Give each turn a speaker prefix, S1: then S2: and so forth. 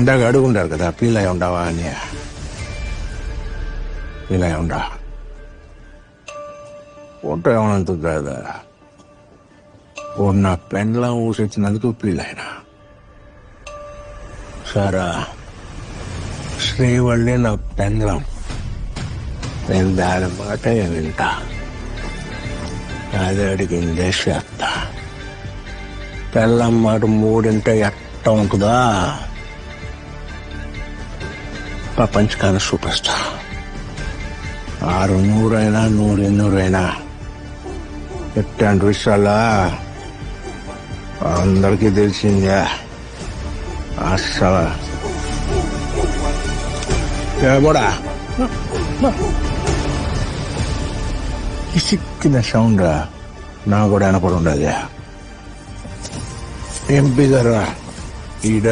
S1: ఇందాక అడుగుండారు కదా ఫీల్ అయి ఉండవా అని. ఫీల్ అయి ఉండా ఫోటో ఏమనంత కదా నా పెండ్లా ఊసొచ్చినందుకు ఫీల్ అయినా. సారా శ్రీవల్లి నా పెండ్లం, నేను దాని మాట వింటా, అదే అడిగిందే చేస్తా. పెళ్ళం మాట మూడింటే ఎట్ట ఉంటుందా ప్రపంచకాల సూపర్ స్టార్. 600 100 ఎట్లాంటి విషయాలా అందరికీ తెలిసిందే. అసలు కూడా సిక్కిన సౌండ్ నా కూడా వెనపడి ఉండదు. ఎంపీ గారు ఈడ